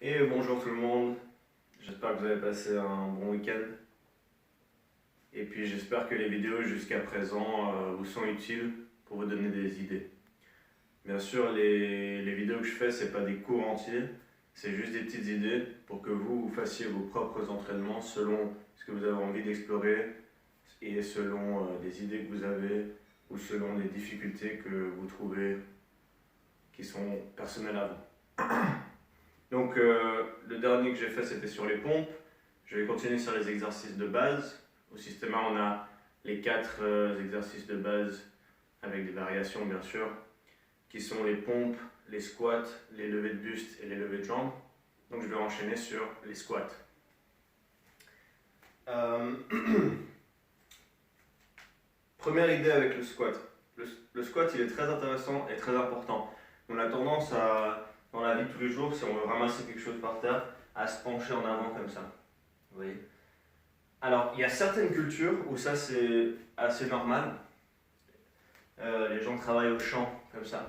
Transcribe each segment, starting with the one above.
Et bonjour tout le monde, j'espère que vous avez passé un bon week-end. Et puis j'espère que les vidéos jusqu'à présent vous sont utiles pour vous donner des idées. Bien sûr, les vidéos que je fais, c'est pas des cours entiers, c'est juste des petites idées pour que vous fassiez vos propres entraînements selon ce que vous avez envie d'explorer et selon des idées que vous avez ou selon les difficultés que vous trouvez qui sont personnelles à vous. Donc le dernier que j'ai fait c'était sur les pompes. Je vais continuer sur les exercices de base. Au système 1 on a les 4 exercices de base avec des variations bien sûr, qui sont les pompes, les squats, les levées de buste et les levées de jambes. Donc je vais enchaîner sur les squats. Première idée avec le squat. Le squat il est très intéressant et très important. On a tendance à, dans la vie de tous les jours, si on veut ramasser quelque chose par terre, à se pencher en avant comme ça. Vous voyez ? Alors, il y a certaines cultures où ça c'est assez normal. Les gens travaillent au champ comme ça.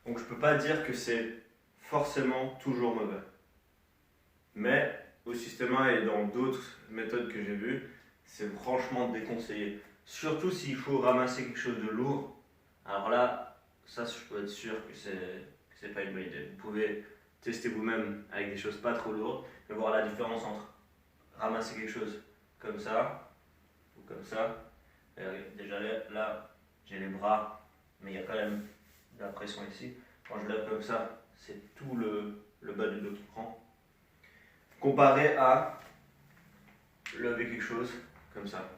Donc je ne peux pas dire que c'est forcément toujours mauvais. Mais au système 1 et dans d'autres méthodes que j'ai vues, c'est franchement déconseillé. Surtout s'il faut ramasser quelque chose de lourd. Alors là, ça je peux être sûr que c'est pas une bonne idée. Vous pouvez tester vous-même avec des choses pas trop lourdes et voir la différence entre ramasser quelque chose comme ça ou comme ça. Et déjà là, j'ai les bras, mais il y a quand même de la pression ici. Quand je lève comme ça, c'est tout le bas du dos qui prend. Comparé à lever quelque chose comme ça.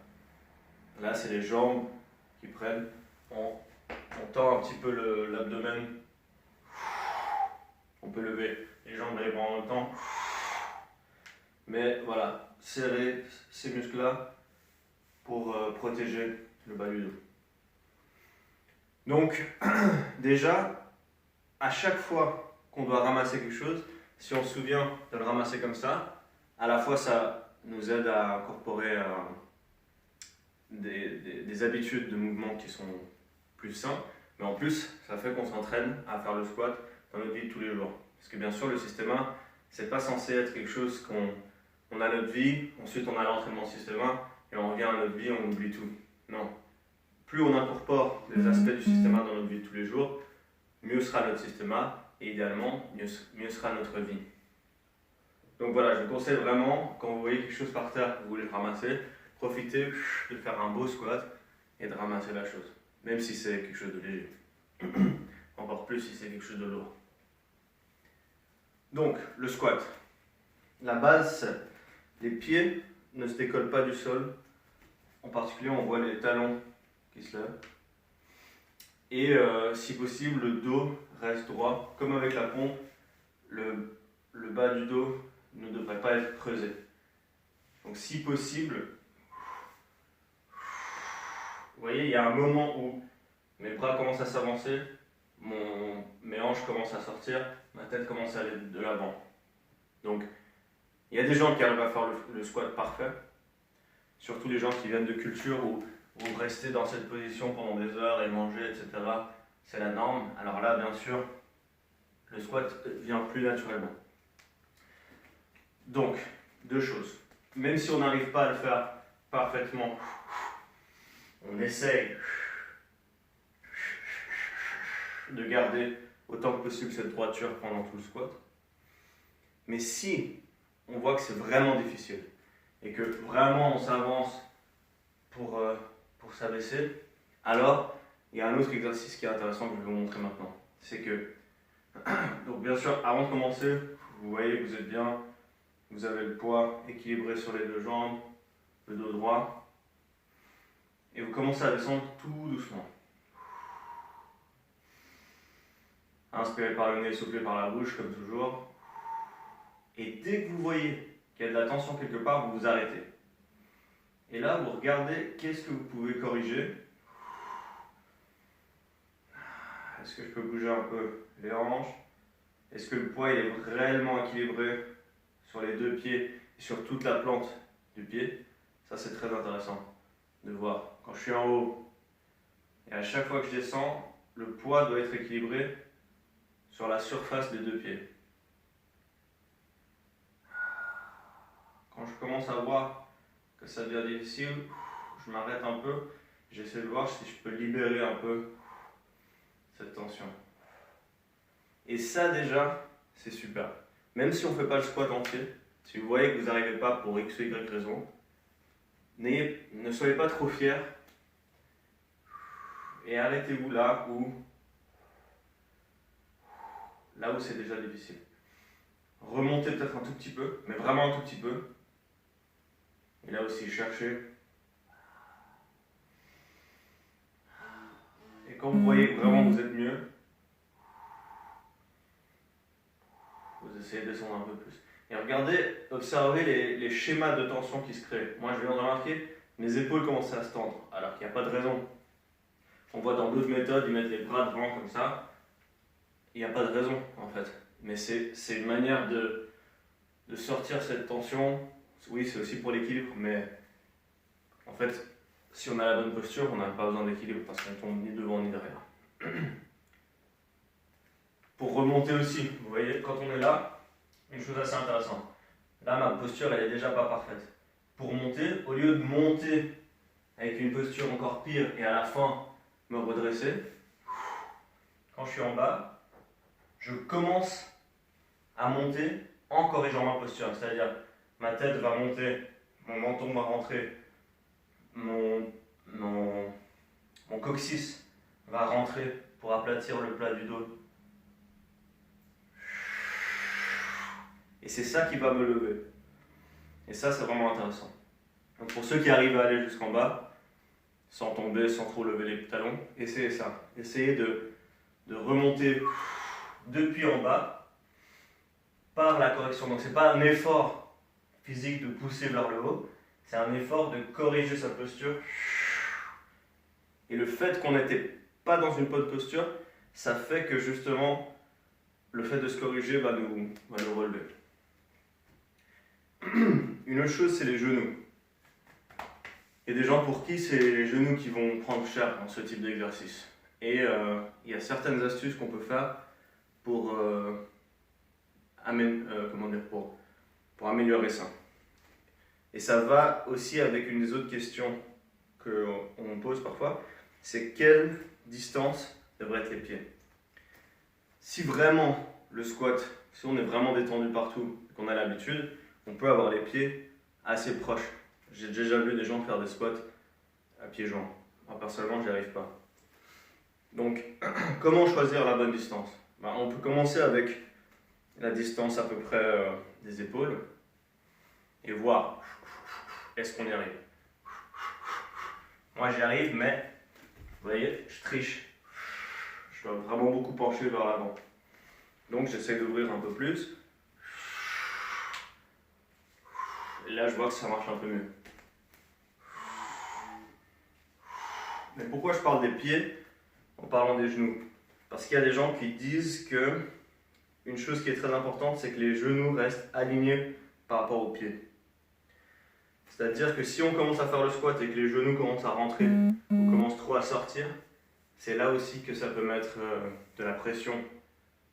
Là, c'est les jambes qui prennent. On tend un petit peu l'abdomen. On peut lever les jambes et les bras en même temps. Mais voilà, serrer ces muscles-là pour protéger le bas du dos. Donc, déjà, à chaque fois qu'on doit ramasser quelque chose, si on se souvient de le ramasser comme ça, à la fois ça nous aide à incorporer des habitudes de mouvement qui sont plus sains, mais en plus, ça fait qu'on s'entraîne à faire le squat dans notre vie de tous les jours. Parce que bien sûr, le système 1, c'est pas censé être quelque chose qu'on a notre vie, ensuite on a l'entraînement système 1, et on revient à notre vie, on oublie tout. Non. Plus on incorpore les aspects du système 1 dans notre vie de tous les jours, mieux sera notre système 1, et idéalement, mieux sera notre vie. Donc voilà, je vous conseille vraiment, quand vous voyez quelque chose par terre, vous voulez le ramasser, profitez de faire un beau squat et de ramasser la chose. Même si c'est quelque chose de léger. Encore plus si c'est quelque chose de lourd. Donc, le squat. La base, c'est les pieds ne se décollent pas du sol. En particulier, on voit les talons qui se lèvent. Et si possible, le dos reste droit. Comme avec la pompe, le bas du dos ne devrait pas être creusé. Donc si possible, vous voyez, il y a un moment où mes bras commencent à s'avancer, mes hanches commencent à sortir, ma tête commence à aller de l'avant. Donc, il y a des gens qui arrivent à faire le squat parfait, surtout les gens qui viennent de cultures où rester dans cette position pendant des heures et manger, etc., c'est la norme. Alors là, bien sûr, le squat vient plus naturellement. Donc, deux choses. Même si on n'arrive pas à le faire parfaitement, on essaye de garder autant que possible cette droiture pendant tout le squat. Mais si on voit que c'est vraiment difficile et que vraiment on s'avance pour s'abaisser, alors il y a un autre exercice qui est intéressant que je vais vous montrer maintenant. C'est que, donc bien sûr, avant de commencer, vous voyez que vous êtes bien, vous avez le poids équilibré sur les deux jambes, le dos droit, et vous commencez à descendre tout doucement. Inspirez par le nez, soufflez par la bouche, comme toujours. Et dès que vous voyez qu'il y a de la tension quelque part, vous vous arrêtez. Et là, vous regardez qu'est-ce que vous pouvez corriger. Est-ce que je peux bouger un peu les hanches? Est-ce que le poids il est réellement équilibré sur les deux pieds et sur toute la plante du pied? Ça, c'est très intéressant de voir. Quand je suis en haut et à chaque fois que je descends, le poids doit être équilibré sur la surface des deux pieds. quand je commence à voir que ça devient difficile, je m'arrête un peu, j'essaie de voir si je peux libérer un peu cette tension. Et ça déjà, c'est super. Même si on ne fait pas le squat entier, si vous voyez que vous n'arrivez pas pour X ou Y raison, ne soyez pas trop fiers et arrêtez-vous là où c'est déjà difficile. Remontez peut-être un tout petit peu, mais vraiment un tout petit peu. Et là aussi, cherchez. Et quand vous voyez vraiment que vous êtes mieux, vous essayez de descendre un peu plus. Et regardez, observez les schémas de tension qui se créent. Moi, je viens de remarquer, mes épaules commencent à se tendre, alors qu'il n'y a pas de raison. On voit dans d'autres méthodes, ils mettent les bras devant comme ça. Il n'y a pas de raison, en fait. Mais c'est une manière de sortir cette tension. Oui, c'est aussi pour l'équilibre, mais en fait, si on a la bonne posture, on n'a pas besoin d'équilibre parce qu'on tombe ni devant ni derrière. Pour remonter aussi, vous voyez, quand on est là, une chose assez intéressante. Là, ma posture, elle est déjà pas parfaite. Pour monter, au lieu de monter avec une posture encore pire et à la fin me redresser, quand je suis en bas, je commence à monter en corrigeant ma posture. C'est-à-dire, ma tête va monter, mon menton va rentrer, mon coccyx va rentrer pour aplatir le plat du dos. Et c'est ça qui va me lever. Et ça, c'est vraiment intéressant. Donc pour ceux qui arrivent à aller jusqu'en bas, sans tomber, sans trop lever les talons, essayez ça. Essayez de remonter depuis en bas par la correction. Donc c'est pas un effort physique de pousser vers le haut, c'est un effort de corriger sa posture. Et le fait qu'on n'était pas dans une bonne posture, ça fait que justement, le fait de se corriger va nous relever. Une autre chose, c'est les genoux. Il y a des gens pour qui c'est les genoux qui vont prendre cher dans ce type d'exercice. Et il y a certaines astuces qu'on peut faire pour améliorer ça. Et ça va aussi avec une des autres questions qu'on pose parfois, c'est quelle distance devraient être les pieds. Si vraiment le squat, si on est vraiment détendu partout, qu'on a l'habitude, on peut avoir les pieds assez proches. J'ai déjà vu des gens faire des squats à pieds joints. Moi personnellement, j'y arrive pas. Donc, comment choisir la bonne distance? On peut commencer avec la distance à peu près des épaules et voir est-ce qu'on y arrive. Moi j'y arrive, mais vous voyez, je triche. Je dois vraiment beaucoup pencher vers l'avant. Donc j'essaie d'ouvrir un peu plus. Et là je vois que ça marche un peu mieux. Mais pourquoi je parle des pieds en parlant des genoux? Parce qu'il y a des gens qui disent que une chose qui est très importante, c'est que les genoux restent alignés par rapport aux pieds. C'est-à-dire que si on commence à faire le squat et que les genoux commencent à rentrer ou commencent trop à sortir, c'est là aussi que ça peut mettre de la pression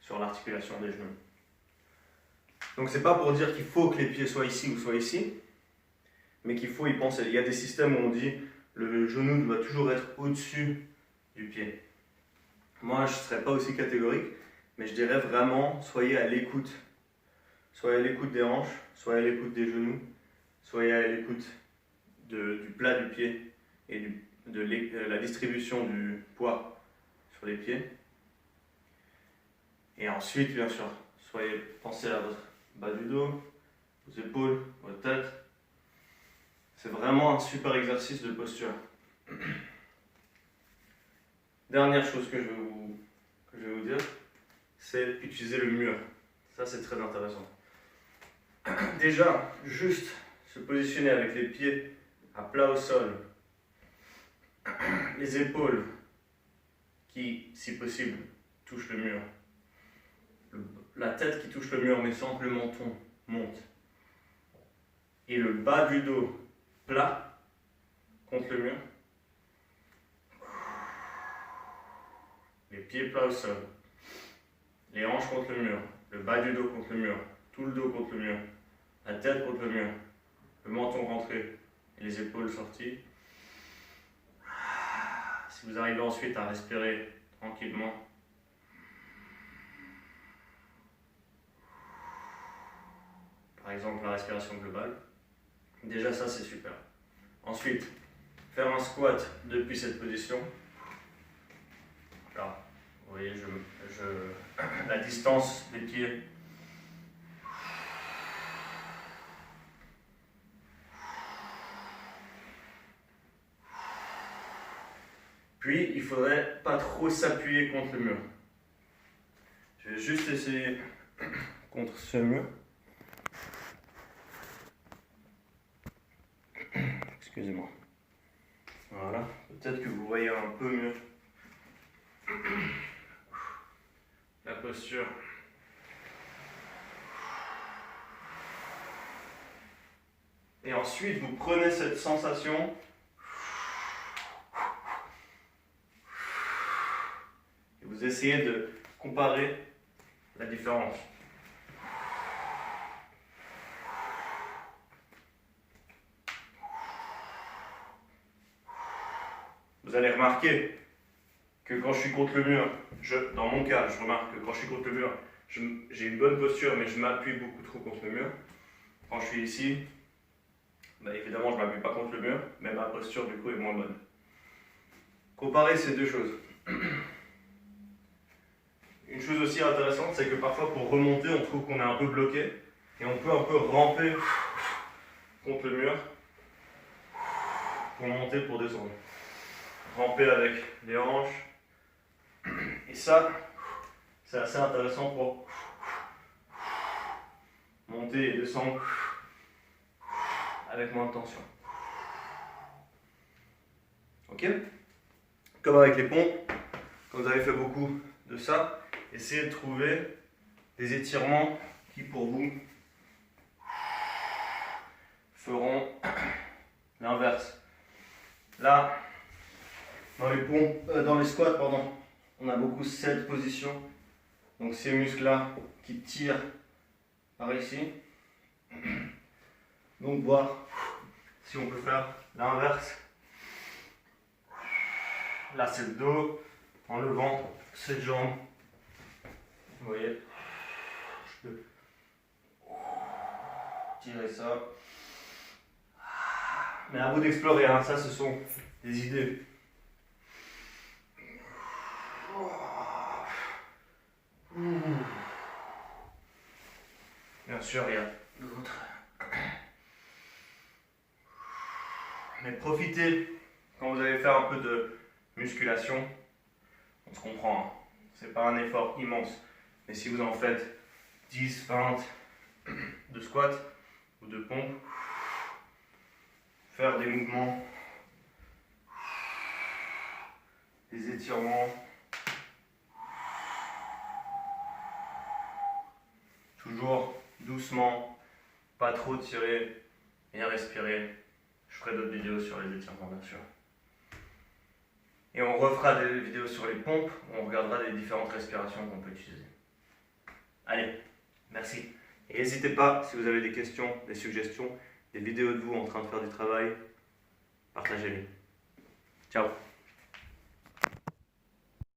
sur l'articulation des genoux. Donc c'est pas pour dire qu'il faut que les pieds soient ici ou soient ici, mais qu'il faut y penser. Il y a des systèmes où on dit le genou doit toujours être au-dessus du pied. Moi je ne serais pas aussi catégorique, mais je dirais vraiment soyez à l'écoute. Soyez à l'écoute des hanches, soyez à l'écoute des genoux, soyez à l'écoute du plat du pied et de la distribution du poids sur les pieds. Et ensuite, bien sûr, pensez à votre bas du dos, vos épaules, votre tête. C'est vraiment un super exercice de posture. Dernière chose que je vais vous dire, c'est utiliser le mur. Ça, c'est très intéressant. Déjà, juste se positionner avec les pieds à plat au sol, les épaules qui, si possible, touchent le mur, la tête qui touche le mur mais sans que le menton monte, et le bas du dos plat contre le mur, les pieds plats au sol, les hanches contre le mur, le bas du dos contre le mur, tout le dos contre le mur, la tête contre le mur, le menton rentré et les épaules sorties. Si vous arrivez ensuite à respirer tranquillement, par exemple la respiration globale, déjà ça c'est super. Ensuite, faire un squat depuis cette position. Là, vous voyez, la distance des pieds. Puis, il faudrait pas trop s'appuyer contre le mur. Je vais juste essayer contre ce mur. Excusez-moi. Voilà, peut-être que vous voyez un peu mieux la posture. Et ensuite, vous prenez cette sensation et vous essayez de comparer la différence. Vous allez remarquer que quand je suis contre le mur, dans mon cas, je remarque que quand je suis contre le mur, j'ai une bonne posture, mais je m'appuie beaucoup trop contre le mur. Quand je suis ici, évidemment, je ne m'appuie pas contre le mur, mais ma posture, du coup, est moins bonne. Comparez ces deux choses. Une chose aussi intéressante, c'est que parfois, pour remonter, on trouve qu'on est un peu bloqué, et on peut un peu ramper contre le mur pour monter, pour descendre. Ramper avec les hanches. Et ça, c'est assez intéressant pour monter et descendre avec moins de tension. Ok? Comme avec les pompes, quand vous avez fait beaucoup de ça, essayez de trouver des étirements qui pour vous feront l'inverse. Là, dans les squats, pardon, on a beaucoup cette position. Donc ces muscles-là qui tirent par ici. Donc voir si on peut faire l'inverse. Là c'est le dos, en levant cette jambe. Vous voyez, je peux tirer ça. Mais à vous d'explorer, hein. Ça ce sont des idées. Bien sûr, il y a d'autres. Mais profitez quand vous allez faire un peu de musculation. On se comprend, hein. C'est pas un effort immense. Mais si vous en faites 10, 20 de squat ou de pompe, faire des mouvements, des étirements, toujours doucement, pas trop tirer, bien respirer. Je ferai d'autres vidéos sur les étirements bien sûr. Et on refera des vidéos sur les pompes, où on regardera les différentes respirations qu'on peut utiliser. Allez, merci. Et n'hésitez pas, si vous avez des questions, des suggestions, des vidéos de vous en train de faire du travail, partagez-les. Ciao.